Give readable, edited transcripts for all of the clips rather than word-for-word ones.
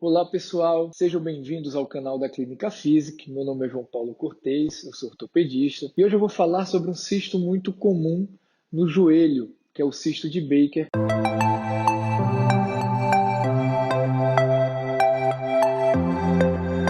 Olá pessoal, sejam bem-vindos ao canal da Clínica Physic. Meu nome é João Paulo Cortez, eu sou ortopedista e hoje eu vou falar sobre um cisto muito comum no joelho, que é o cisto de Baker.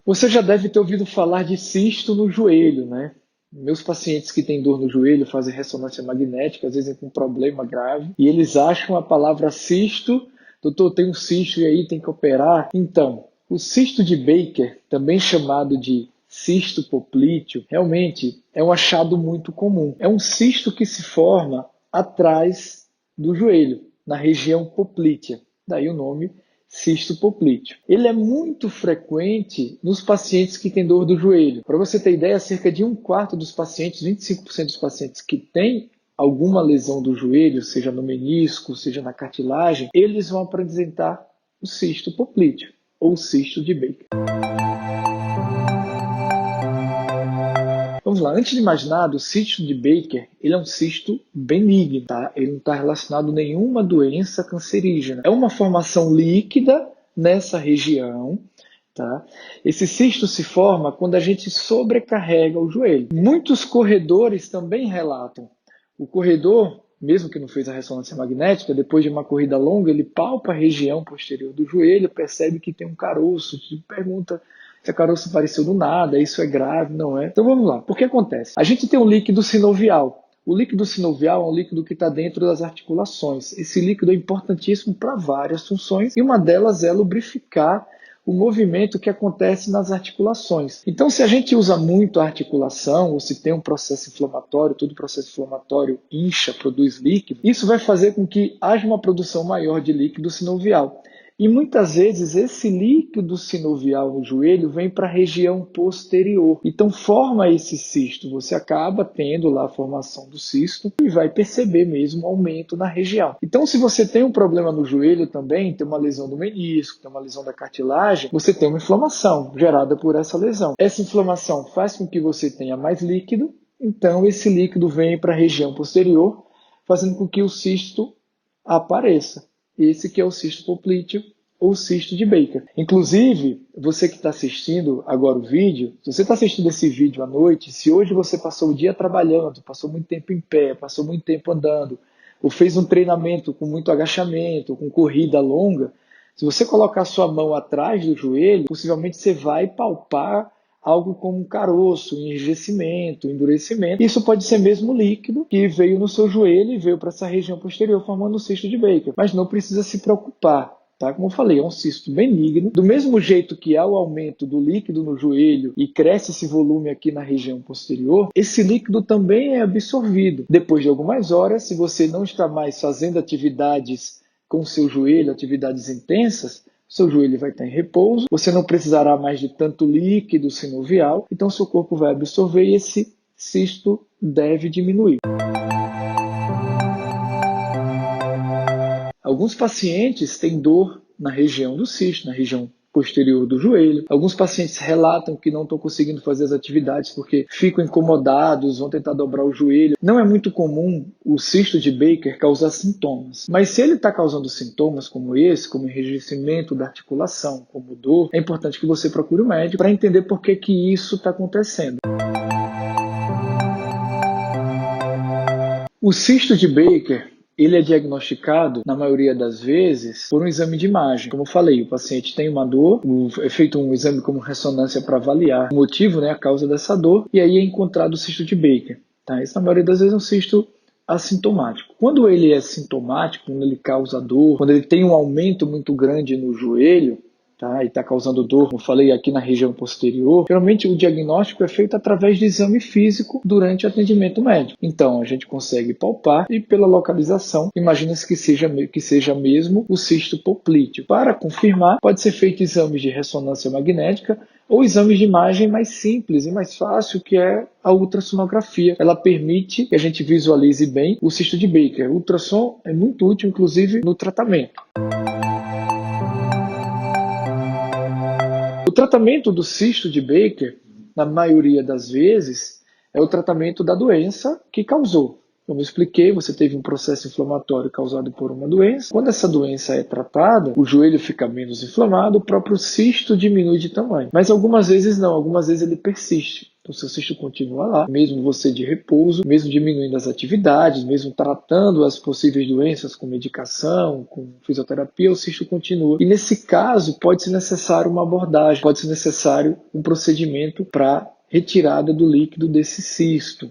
Você já deve ter ouvido falar de cisto no joelho, né? Meus pacientes que têm dor no joelho fazem ressonância magnética, às vezes com um problema grave, e eles acham a palavra cisto. Doutor, tem um cisto e aí tem que operar. Então, o cisto de Baker, também chamado de cisto poplíteo, realmente é um achado muito comum. É um cisto que se forma atrás do joelho, na região poplítea. Daí o nome cisto poplíteo. Ele é muito frequente nos pacientes que têm dor do joelho. Para você ter ideia, cerca de 1/4 dos pacientes, 25% dos pacientes que têm alguma lesão do joelho, seja no menisco, seja na cartilagem, eles vão apresentar o cisto poplíteo ou cisto de Baker. Vamos lá, antes de mais nada, o cisto de Baker ele é um cisto benigno, tá? Ele não está relacionado a nenhuma doença cancerígena. É uma formação líquida nessa região. Tá? Esse cisto se forma quando a gente sobrecarrega o joelho. Muitos corredores também relatam. O corredor, mesmo que não fez a ressonância magnética, depois de uma corrida longa, ele palpa a região posterior do joelho, percebe que tem um caroço, te pergunta se a caroço apareceu do nada, isso é grave, não é? Então vamos lá, o que acontece? A gente tem um líquido sinovial. O líquido sinovial é um líquido que está dentro das articulações. Esse líquido é importantíssimo para várias funções e uma delas é lubrificar o movimento que acontece nas articulações. Então, se a gente usa muito a articulação, ou se tem um processo inflamatório, todo processo inflamatório incha, produz líquido, isso vai fazer com que haja uma produção maior de líquido sinovial. E muitas vezes esse líquido sinovial no joelho vem para a região posterior. Então forma esse cisto. Você acaba tendo lá a formação do cisto e vai perceber mesmo um aumento na região. Então se você tem um problema no joelho também, tem uma lesão do menisco, tem uma lesão da cartilagem, você tem uma inflamação gerada por essa lesão. Essa inflamação faz com que você tenha mais líquido, então esse líquido vem para a região posterior, fazendo com que o cisto apareça. Esse que é o cisto poplíteo ou cisto de Baker. Inclusive, você que está assistindo agora o vídeo, se você está assistindo esse vídeo à noite, se hoje você passou o dia trabalhando, passou muito tempo em pé, passou muito tempo andando, ou fez um treinamento com muito agachamento, com corrida longa, se você colocar sua mão atrás do joelho, possivelmente você vai palpar algo como um caroço, enrijecimento, endurecimento. Isso pode ser mesmo líquido que veio no seu joelho e veio para essa região posterior formando o cisto de Baker. Mas não precisa se preocupar. Tá? Como eu falei, é um cisto benigno. Do mesmo jeito que há o aumento do líquido no joelho e cresce esse volume aqui na região posterior, esse líquido também é absorvido. Depois de algumas horas, se você não está mais fazendo atividades com o seu joelho, atividades intensas, seu joelho vai estar em repouso, você não precisará mais de tanto líquido sinovial, então seu corpo vai absorver e esse cisto deve diminuir. Alguns pacientes têm dor na região do cisto, na região posterior do joelho. Alguns pacientes relatam que não estão conseguindo fazer as atividades porque ficam incomodados, vão tentar dobrar o joelho. Não é muito comum o cisto de Baker causar sintomas, mas se ele está causando sintomas como esse, como enrijecimento da articulação, como dor, é importante que você procure o médico para entender por que isso está acontecendo. O cisto de Baker ele é diagnosticado, na maioria das vezes, por um exame de imagem. Como eu falei, o paciente tem uma dor, é feito um exame como ressonância para avaliar o motivo, né, a causa dessa dor, e aí é encontrado o cisto de Baker. Tá? Isso, na maioria das vezes, é um cisto assintomático. Quando ele é sintomático, quando ele causa dor, quando ele tem um aumento muito grande no joelho, tá, e está causando dor, como eu falei, aqui na região posterior, geralmente o diagnóstico é feito através de exame físico durante o atendimento médico. Então, a gente consegue palpar e pela localização, imagina-se que seja mesmo o cisto poplíteo. Para confirmar, pode ser feito exames de ressonância magnética ou exames de imagem mais simples e mais fácil, que é a ultrassonografia. Ela permite que a gente visualize bem o cisto de Baker. O ultrassom é muito útil, inclusive, no tratamento. O tratamento do cisto de Baker, na maioria das vezes, é o tratamento da doença que causou. Como eu expliquei, você teve um processo inflamatório causado por uma doença. Quando essa doença é tratada, o joelho fica menos inflamado, o próprio cisto diminui de tamanho. Mas algumas vezes não, algumas vezes ele persiste. Então, seu cisto continua lá, mesmo você de repouso, mesmo diminuindo as atividades, mesmo tratando as possíveis doenças com medicação, com fisioterapia, o cisto continua. E nesse caso, pode ser necessário uma abordagem, pode ser necessário um procedimento para retirada do líquido desse cisto.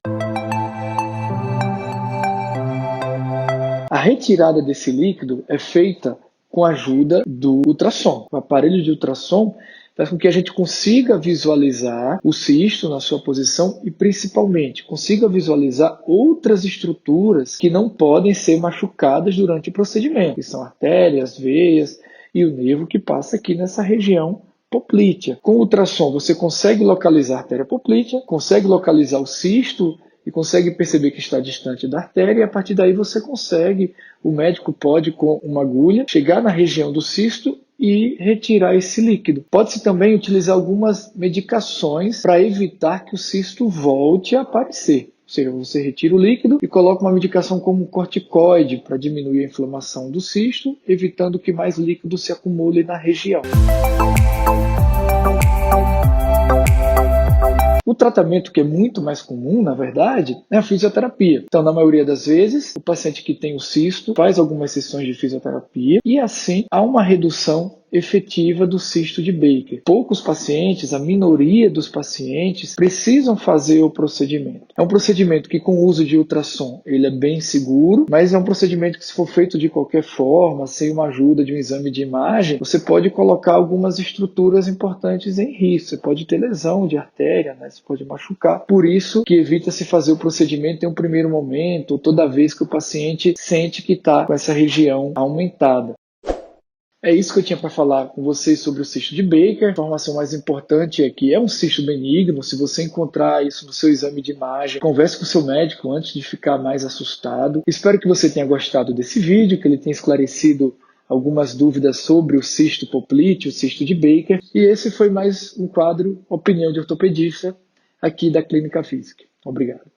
A retirada desse líquido é feita com a ajuda do ultrassom. O aparelho de ultrassom faz com que a gente consiga visualizar o cisto na sua posição e, principalmente, consiga visualizar outras estruturas que não podem ser machucadas durante o procedimento, que são artérias, veias e o nervo que passa aqui nessa região poplítea. Com o ultrassom você consegue localizar a artéria poplítea, consegue localizar o cisto e consegue perceber que está distante da artéria, e a partir daí o médico pode, com uma agulha, chegar na região do cisto e retirar esse líquido. Pode-se também utilizar algumas medicações para evitar que o cisto volte a aparecer. Ou seja, você retira o líquido e coloca uma medicação como um corticoide para diminuir a inflamação do cisto, evitando que mais líquido se acumule na região. O tratamento que é muito mais comum, na verdade, é a fisioterapia. Então, na maioria das vezes, o paciente que tem o cisto faz algumas sessões de fisioterapia e assim há uma redução efetiva do cisto de Baker. Poucos pacientes, a minoria dos pacientes, precisam fazer o procedimento. É um procedimento que, com o uso de ultrassom, ele é bem seguro, mas é um procedimento que, se for feito de qualquer forma, sem uma ajuda de um exame de imagem, você pode colocar algumas estruturas importantes em risco. Você pode ter lesão de artéria, né? Você pode machucar. Por isso que evita-se fazer o procedimento em um primeiro momento, ou toda vez que o paciente sente que está com essa região aumentada. É isso que eu tinha para falar com vocês sobre o cisto de Baker. A informação mais importante é que é um cisto benigno. Se você encontrar isso no seu exame de imagem, converse com o seu médico antes de ficar mais assustado. Espero que você tenha gostado desse vídeo, que ele tenha esclarecido algumas dúvidas sobre o cisto poplíteo, o cisto de Baker. E esse foi mais um quadro Opinião de Ortopedista aqui da Clínica Physic. Obrigado.